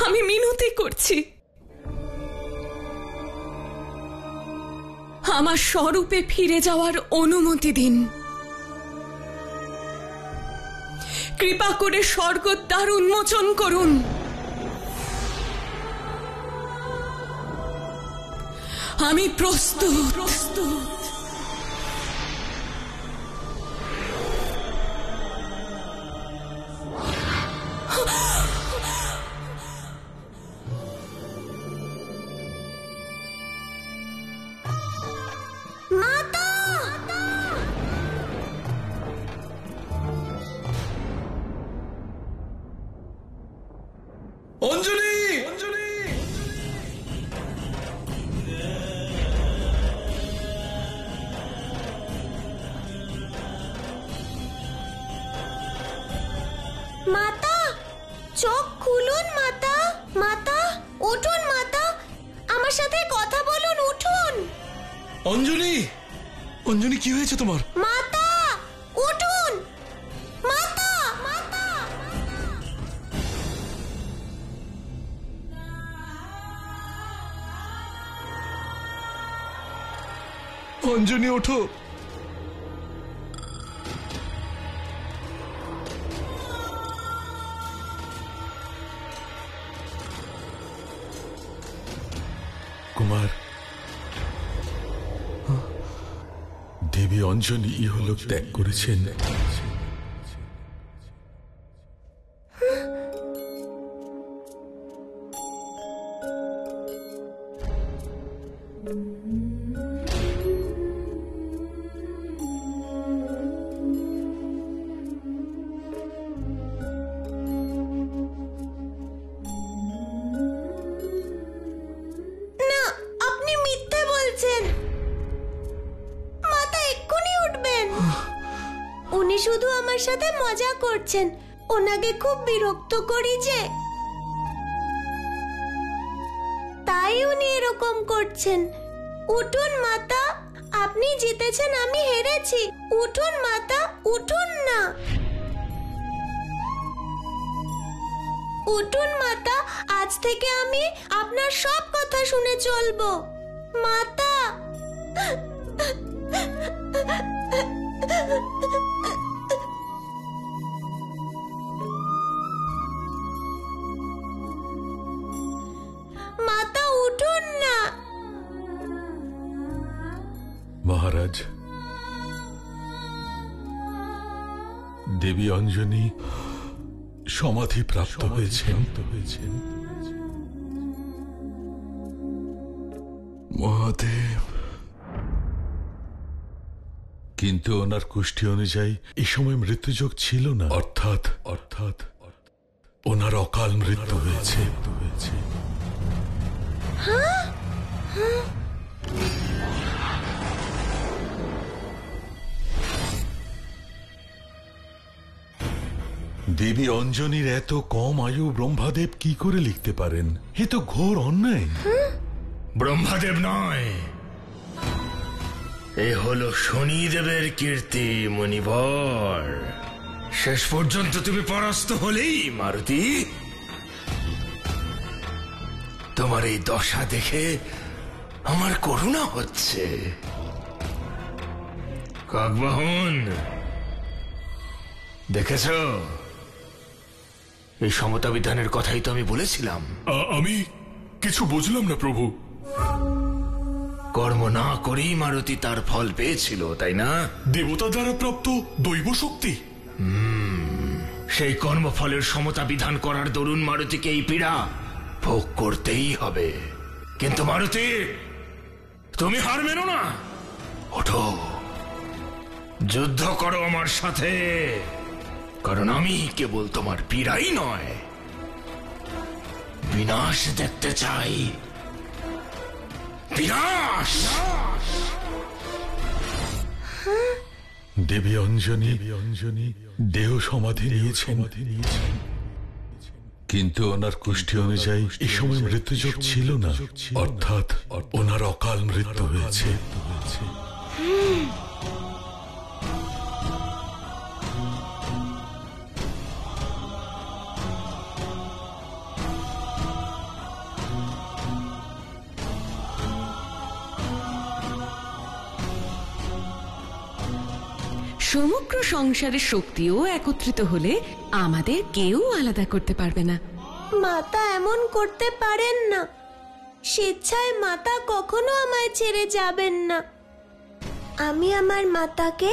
আমি মিনতি করছি, আমার স্বরূপে ফিরে যাওয়ার অনুমতি দিন। কৃপা করে স্বর্গদ্বার উন্মোচন করুন। আমি প্রস্তুত। অঞ্জলি, মাতা, চোখ খুলুন মাতা। মাতা, উঠুন মাতা, আমার সাথে কথা বলুন, উঠুন। অঞ্জলি, অঞ্জলি কি হয়েছে তোমার? মাতা, উঠুন মাতা। মাতা, অঞ্জলি ওঠো। কুমার, দেবী অঞ্জলি ইহলোক ত্যাগ করেছেন। না, আপনি মিথ্যে বলছেন। মাতা এক্ষুনি উঠবেন। উনি শুধু আমার সাথে মজা করছেন, ওনাকে খুব বিরক্ত করি যে, তাই উনি এরকম করছেন। উঠুন মাতা, আপনি জিতেছেন, আমি হেরেছি। উঠুন মাতা, উঠুন না। উঠুন মাতা, আজ থেকে আমি আপনার সব কথা শুনে চলবো। মাতা, মাতা উঠুন না। মহারাজ, দেবী অঞ্জনি সমাধি প্রাপ্ত হয়েছেন। মহাদেব, কিন্তু ওনার কুষ্টি অনুযায়ী এই সময় মৃত্যুযোগ ছিল না, অর্থাৎ ওনার অকাল মৃত্যু হয়েছে। দেবী অঞ্জনির এত কম আয়ু ব্রহ্মাদেব কি করে লিখতে পারেন? এ তো ঘোর অন্যায়। ব্রহ্মাদেব নয়, এ হলো শনিদেবের কীর্তি মণিবর। শেষ পর্যন্ত তুমি পরাস্ত হলেই মারুতি। তোমার এই দশা দেখে আমার করুণা হচ্ছে। কাকবাহন, দেখেছ, এই সমতা বিধানের কথাই তো আমি বলেছিলাম। আমি কিছু বুঝলাম না প্রভু। কর্ম না করেই মারুতি তার ফল পেয়েছিল, তাই না? দেবতা দ্বারা প্রাপ্ত দৈব শক্তি। সেই কর্মফলের সমতা বিধান করার দরুন মারুতিকে এই পীড়া ভোগ করতেই হবে। কিন্তু মারুতি, তুমি হার মেনো না। ওঠো, যুদ্ধ করো আমার সাথে, কারণ আমি কেবল তোমার পীড়াই নয়, বিনাশ দেখতে চাই। বিনাশ! দেবী অঞ্জনি দেহ সমাধি নিয়েছেন, কিন্তু ওনার কুষ্টি অনুযায়ী এই সময় মৃত্যুযোগ ছিল না, অর্থাৎ ওনার অকাল মৃত্যু হয়েছে। সমগ্র সংসারের শক্তিও একত্রিত হলে আমাদের কেউ আলাদা করতে পারবে না। মাতা এমন করতে পারেন না। স্বেচ্ছায় মাতা কখনো আমায় ছেড়ে যাবেন না। আমি আমার মাতাকে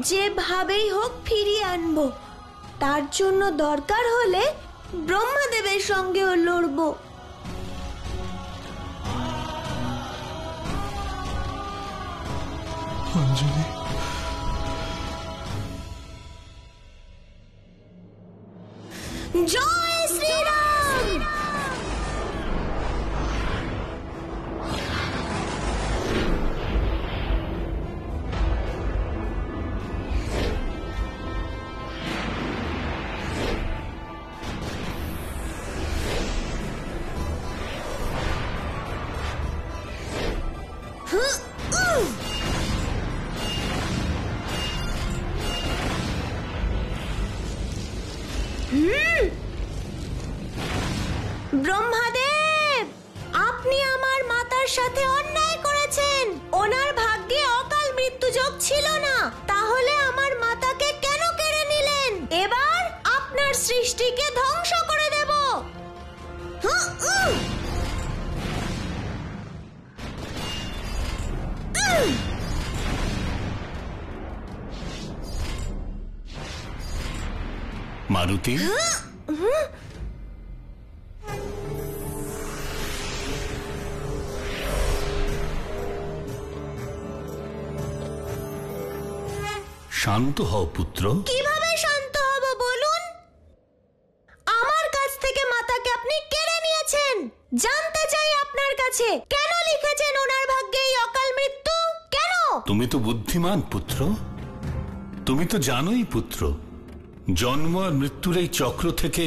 যেভাবেই হোক ফিরিয়ে আনবো। তার জন্য দরকার হলে ব্রহ্মাদেবের সঙ্গেও লড়বো। অঞ্জলি, জয় শ্রীরাম। ব্রহ্মাদেব, আপনি আমার মাতার সাথে অন্যায় করেছেন। ওনার ভাগ্যে অকাল মৃত্যু যোগ ছিল না, তাহলে আমার মাতাকে কেন কেড়ে নিলেন? এবার আপনার সৃষ্টিকে ধ্বংস করে দেব। মারুতি, শান্ত হও পুত্র। কিভাবে শান্ত হব বলুন? আমার কাছ থেকে মাতাকে আপনি কেড়ে নিয়েছেন। জানতে চাই আপনার কাছে, কেন লিখেছেন ওনার ভাগ্যে এই অকাল মৃত্যু? কেন? তুমি তো বুদ্ধিমান পুত্র, তুমি তো জানোই পুত্র, জন্ম আর মৃত্যুর এই চক্র থেকে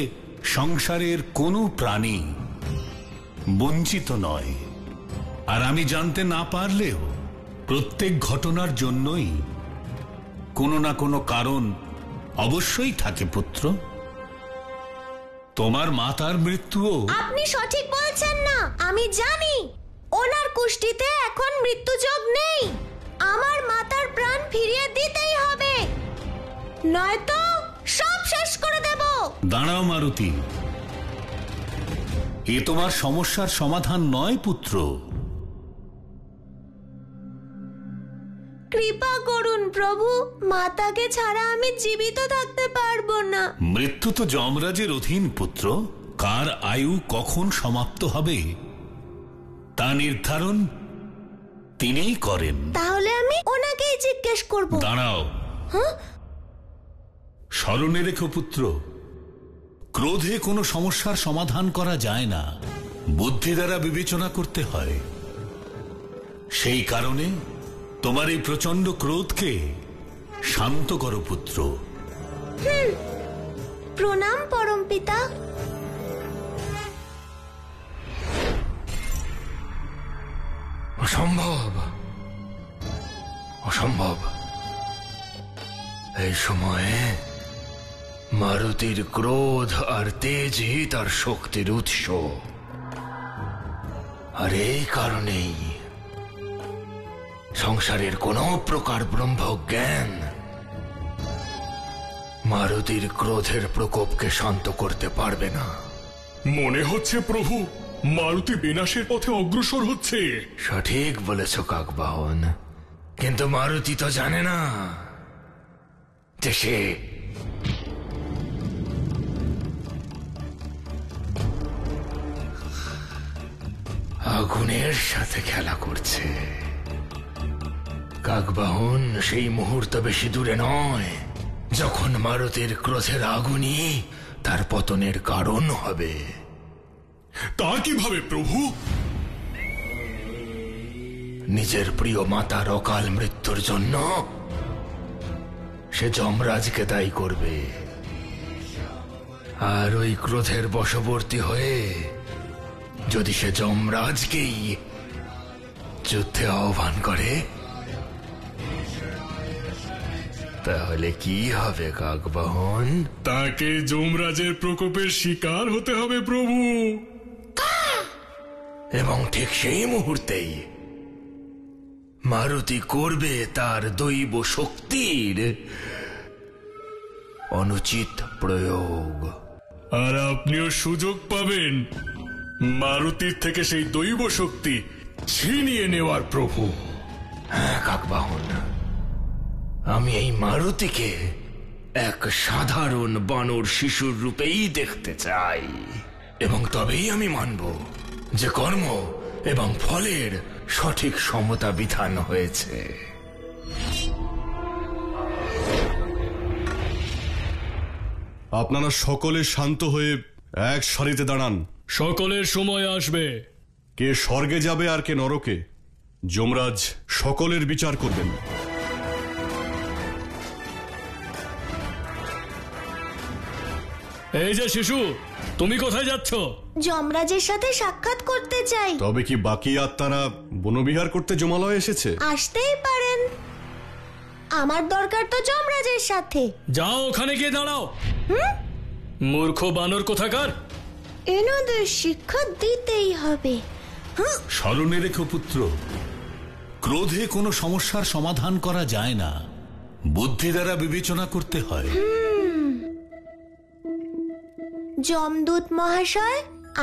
সংসারের কোনো প্রাণী বঞ্চিত নয়। আর আমি জানতে না পারলেও প্রত্যেক ঘটনার জন্যই কোনো না কোনো কারণ অবশ্যই থাকে পুত্র। তোমার মাতার মৃত্যুও। আপনি সঠিক বলছেন না। আমি জানি ওনার কুষ্ঠিতে এখন মৃত্যুযোগ নেই। আমার মাতার প্রাণ ফিরিয়ে দিতেই হবে, নয়তো সব শেষ করে দেব। দাঁড়াও মারুতি, এ তোমার সমস্যার সমাধান নয় পুত্র। কৃপা করুন প্রভু, মাতাকে ছাড়া আমি জীবিত থাকতে পারবো না। মৃত্যু তো যমরাজের অধীন পুত্র। কার আয়ু কখন সমাপ্ত হবে তা নির্ধারণ তিনিই করেন। তাহলে আমি ওনাকেই জিজ্ঞেস করব। দাঁড়াও, স্মরণে রেখো পুত্র, ক্রোধে কোনো সমস্যার সমাধান করা যায় না, বুদ্ধি দ্বারা বিবেচনা করতে হয়। সেই কারণে তোমার এই প্রচন্ড ক্রোধকে শান্ত করো পুত্র। প্রণাম পরম পিতা। অসম্ভব, অসম্ভব। এই সময়ে মারুতির ক্রোধ আর তেজই তার শক্তির উৎস। আর এই কারণেই সংসারের কোন প্রকার ব্রহ্মজ্ঞান মারুতির ক্রোধের প্রকোপকে শান্ত করতে পারবে না। মনে হচ্ছে প্রভু মারুতি বিনাশের পথে অগ্রসর হচ্ছে। সঠিক বলেছ কাকবাহন, কিন্তু মারুতি তো জানে না যে সে আগুনের সাথে খেলা করছে। কাকবাহন, সেই মুহূর্ত বেশি দূরে নয় যখন মারুতির ক্রোধের আগুনই তার পতনের কারণ হবে। তা কিভাবে প্রভু? নিজের প্রিয় মাতার অকাল মৃত্যুর জন্য সে যমরাজকে দায়ী করবে, আর ওই ক্রোধের বশবর্তী হয়ে যদি সে যমরাজকেই যুদ্ধে আহ্বান করে, তাহলে কি হবে কাকবাহন? তাকে যমরাজের প্রকোপের শিকার হতে হবে প্রভু। এবং ঠিক সেই মুহূর্তেই মারুতি করবে তার দৈব শক্তির অনুচিত প্রয়োগ। আর আপনিও সুযোগ পাবেন মারুতির থেকে সেই দৈব শক্তি ছিনিয়ে নেওয়ার প্রভু। হ্যাঁ কাকবাহন, আমি এই মারুতিকে এক সাধারণ বানর শিশুর রূপেই দেখতে চাই, এবং তবেই আমি মানব যে কর্ম এবং ফলের সঠিক সমতা বিধান হয়েছে। আপনারা সকলে শান্ত হয়ে এক সারিতে দাঁড়ান। সকলের সময় আসবে। কে স্বর্গে যাবে আর কে নরকে, যমরাজ সকলের বিচার করবেন। এই যে শিশু, তুমি কোথায় যাচ্ছ? যমরাজের সাথে সাক্ষাৎ করতে চাই। তবে কি বাকি আত্মারা বনবিহার করতে জমালয়ে এসেছে? আসতেই পারেন, আমার দরকার তো যমরাজের সাথে। যাও, ওখানে গিয়ে দাঁড়াও। মূর্খ বানর কোথাকার! এনাদের শিক্ষা দিতেই হবে। স্মরণে রেখো পুত্র, ক্রোধে কোনো সমস্যার সমাধান করা যায় না, বুদ্ধি দ্বারা বিবেচনা করতে হয়। যমদূত মহাশয়,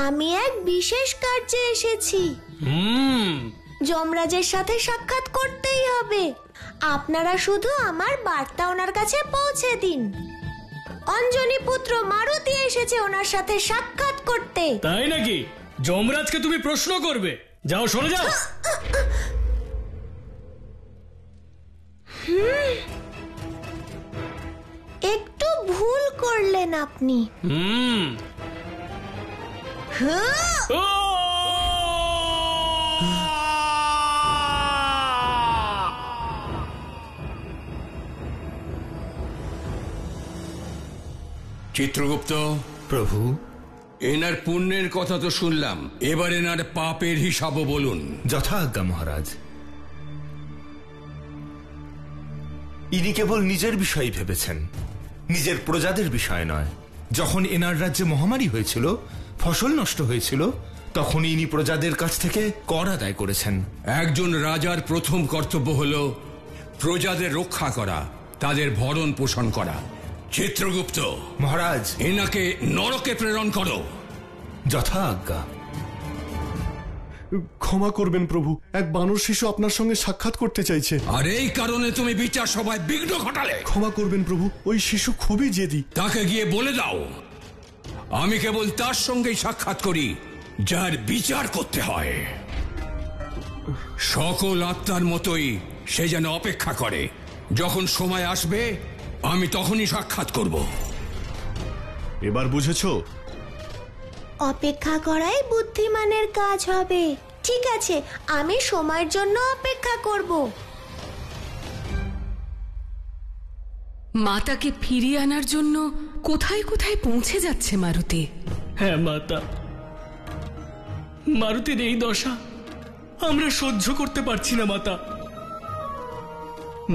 আমি এক বিশেষ কার্যে এসেছি। যমরাজের সাথে সাক্ষাৎ করতেই হবে। আপনারা শুধু আমার বার্তা ওনার কাছে পৌঁছে দিন। অঞ্জনী পুত্র মারুতি এসেছে ওনার সাথে সাক্ষাৎ করতে। তাই নাকি? যমরাজকে তুমি প্রশ্ন করবে? যাও, সরে যাও। একটু ভুল করলেন আপনি। চিত্রগুপ্ত প্রভু, এনার পুণ্যের কথা তো শুনলাম, এবার এনার পাপের হিসাবও বলুন। যথাজ্ঞা মহারাজ। ইনি কেবল নিজের বিষয় ভেবেছেন, নিজের প্রজাদের বিষয় নয়। যখন এনার রাজ্যে মহামারী হয়েছিল, ফসল নষ্ট হয়েছিল, তখন ইনি প্রজাদের কাছ থেকে কর আদায় করেছেন। একজন রাজার প্রথম কর্তব্য হল প্রজাদের রক্ষা করা, তাদের ভরণ পোষণ করা। চিত্রগুপ্ত মহারাজ, এনাকে নরকে প্রেরণ করো। যথাজ্ঞা। ক্ষমা করবেন প্রভু, এক বানর শিশু আপনার সঙ্গে সাক্ষাৎ করতে চাইছে। আর এই কারণে তুমি বিচার সভায় বিঘ্ন ঘটালে। ক্ষমা করবেন প্রভু, ওই শিশু খুবই জেদি। তাকে গিয়ে বলে দাও আমি কেবল তার সঙ্গেই সাক্ষাৎ করি যার বিচার করতে হয়। সকল আত্মার মতোই সে যেন অপেক্ষা করে। যখন সময় আসবে আমি তখনই সাক্ষাৎ করব। এবার বুঝেছো? অপেক্ষা করাই বুদ্ধিমানের কাজ হবে। ঠিক আছে, আমি সময়ের জন্য অপেক্ষা করব। মাতাকে ফিরিয়ে আনার জন্য কোথায় কোথায় পৌঁছে যাচ্ছে মারুতি। হ্যাঁ মাতা, মারুতির এই দশা আমরা সহ্য করতে পারছি না মাতা।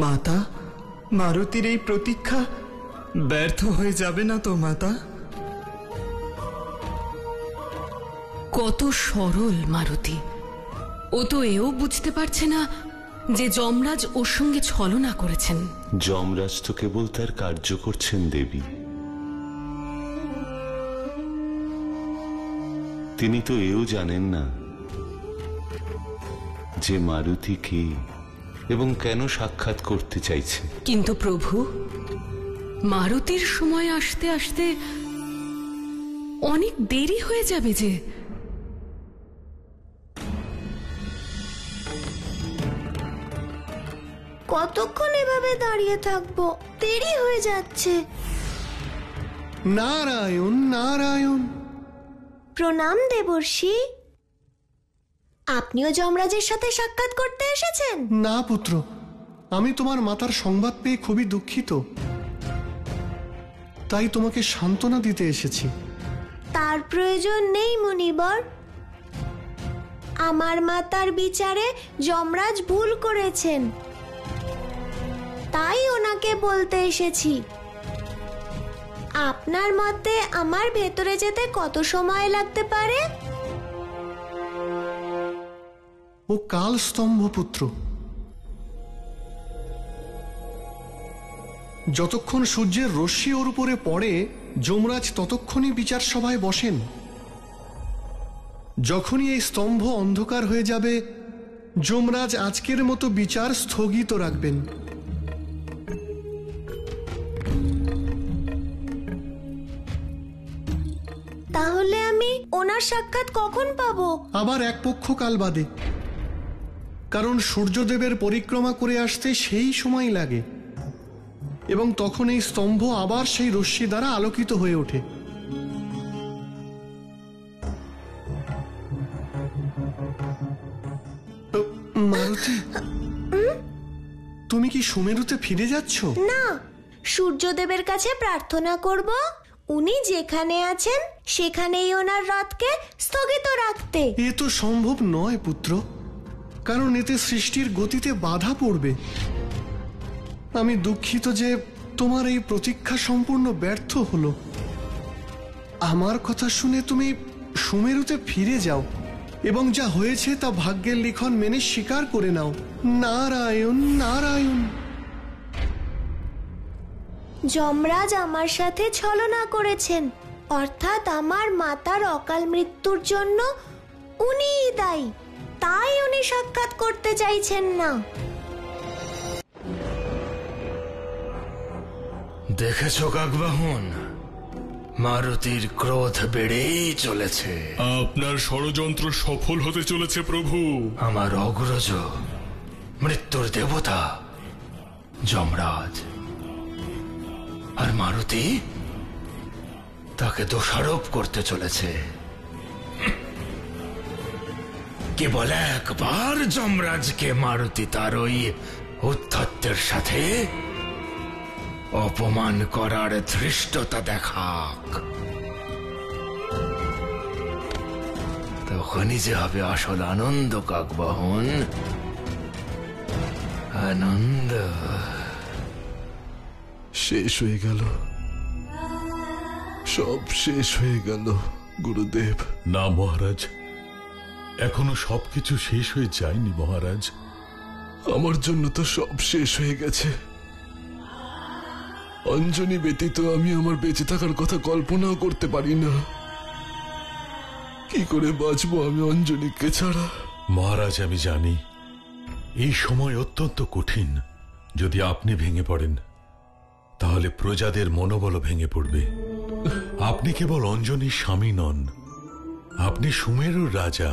মাতা, মারুতির এই প্রতীক্ষা ব্যর্থ হয়ে যাবে না তো মাতা? কত সরল মারুতি! ও তো এও বুঝতে পারছে না যে যমরাজ ওর সঙ্গে ছলনা করেছেন। যমরাজ তো কেবল তার কার্য করছেন দেবী। তিনি তো এও জানেন না যে মারুতি কে এবং কেন সাক্ষাৎ করতে চাইছে। কিন্তু প্রভু, মারুতির সময় আসতে আসতে অনেক দেরি হয়ে যাবে যে। কতক্ষণ এভাবে দাঁড়িয়ে থাকবো? দেরি হয়ে যাচ্ছে। নারায়ণ নারায়ণ। প্রণাম দেবর্ষি। আপনিও যমরাজের সাথে সাক্ষাৎ করতে এসেছেন? না পুত্র, আমি তোমার মাতার সংবাদ পেয়ে খুবই দুঃখিত, তাই তোমাকে সান্ত্বনা দিতে এসেছি। তার প্রয়োজন নেই মুনিবর। আমার মাতার বিচারে যমরাজ ভুল করেছেন, তাই ওনাকে বলতে এসেছি। আপনার মতে আমার ভেতরে যেতে কত সময় লাগতে পারে? ও কাল স্তম্ভ পুত্র। যতক্ষণ সূর্যের রশ্মি ওর উপরে পড়ে যমরাজ ততক্ষণই বিচার সভায় বসেন। যখনই এই স্তম্ভ অন্ধকার হয়ে যাবে যমরাজ আজকের মতো বিচার স্থগিত রাখবেন। তাহলে আমি ওনার সাক্ষাৎ কখন পাবো? আবার এক পক্ষ কাল বাদে, কারণ সূর্যদেবের পরিক্রমা করে আসতে সেই সময় লাগে এবং তখন এই স্তম্ভ আবার সেই রশ্মি দ্বারা আলোকিত হয়ে ওঠে। মারুতি, তুমি কি সুমেরুতে ফিরে যাচ্ছ? না, সূর্যদেবের কাছে প্রার্থনা করব উনি যেখানে আছেন সেখানেই ওনার রথকে স্থগিত রাখতে। এ তো সম্ভব নয় পুত্র, কারণ এতে সৃষ্টির গতিতে বাধা পড়বে। আমি দুঃখিত যে তোমার এই প্রতীক্ষা সম্পূর্ণ ব্যর্থ হলো। আমার কথা শুনে তুমি সুমেরুতে ফিরে যাও এবং যা হয়েছে তা ভাগ্যের লিখন মেনে স্বীকার করে নাও। নারায়ণ নারায়ণ। যমরাজ আমার সাথে ছলনা করেছেন, অর্থাৎ আমার মাতার অকাল মৃত্যুর জন্য উনিই দায়ী, তাই উনি সাক্ষাৎ করতে চাইছেন না। দেখেছ কাকবাহন, মারুতির ক্রোধ বেড়েই চলেছে। আপনার ষড়যন্ত্র সফল হতে চলেছে প্রভু। আমার অগ্রজ মৃত্যুর দেবতা যমরাজ আর মারুতি তাকে দোষারোপ করতে চলেছে। কেবল একবার যমরাজকে মারুতি তার ওই উদ্ধত্যের সাথে অপমান করার ধৃষ্টতা দেখাক, তখনই যে হবে আসল আনন্দ কাকবাহন, আনন্দ। শেষ হয়ে গেল, সব শেষ হয়ে গেল গুরুদেব। না মহারাজ, এখনো সবকিছু শেষ হয়ে যায়নি মহারাজ। আমার জন্য তো সব শেষ হয়ে গেছে। অঞ্জনী ব্যতীত আমি আমার বেঁচে থাকার কথা কল্পনাও করতে পারি না। কি করে বাঁচবো আমি অঞ্জনীকে ছাড়া? মহারাজ, আমি জানি এই সময় অত্যন্ত কঠিন। যদি আপনি ভেঙে পড়েন তাহলে প্রজাদের মনোবলও ভেঙে পড়বে। আপনি কেবল অঞ্জনীর স্বামী নন, আপনি সুমেরুর রাজা।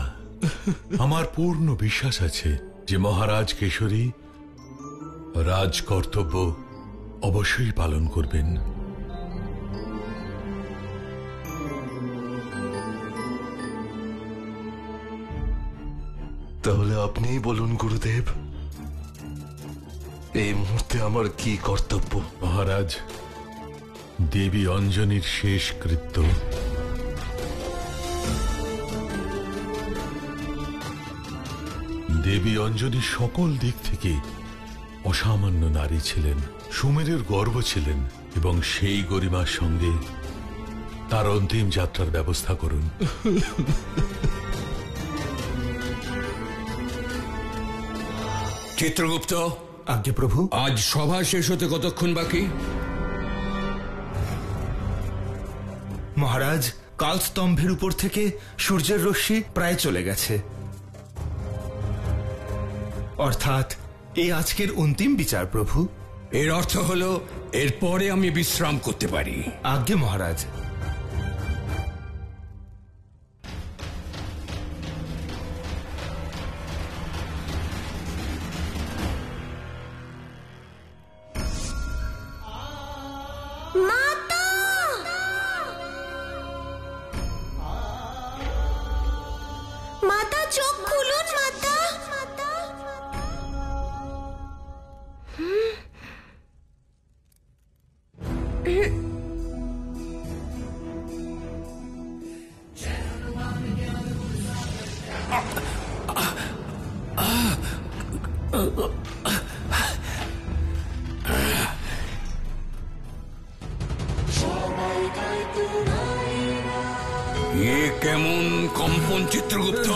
আমার পূর্ণ বিশ্বাস আছে যে মহারাজ কেশরী রাজ কর্তব্য অবশ্যই পালন করবেন। তাহলে আপনিই বলুন গুরুদেব, এই মুহূর্তে আমার কি কর্তব্য? মহারাজ, দেবী অঞ্জনীর শেষ কৃত্য দেবী অঞ্জনী সকল দিক থেকে অসামান্য নারী ছিলেন, সুমেরুর গর্ব ছিলেন, এবং সেই গরিমার সঙ্গে তার অন্তিম যাত্রার ব্যবস্থা করুন। চিত্রগুপ্ত। আজ্ঞে প্রভু। আজ সভা শেষ হতে কতক্ষণ বাকি? মহারাজ, কাল স্তম্ভের উপর থেকে সূর্যের রশ্মি প্রায় চলে গেছে, অর্থাৎ এই আজকের অন্তিম বিচার প্রভু। এর অর্থ হলো এরপরে আমি বিশ্রাম করতে পারি। আজ্ঞে মহারাজ। মাতা! মাতা, চোখ খুলুন মাতা। এ কেমন কম্পন চিত্রগুপ্ত?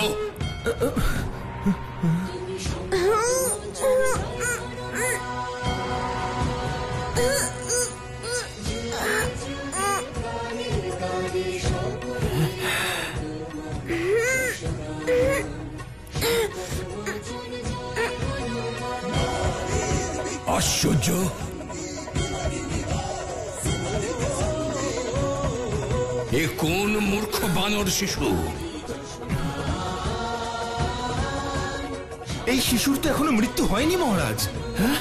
আশ্চর্য, এ কোন মূর্খ বানর শিশু? এই শিশুর তো এখনো মৃত্যু হয়নি মহারাজ। হ্যাঁ,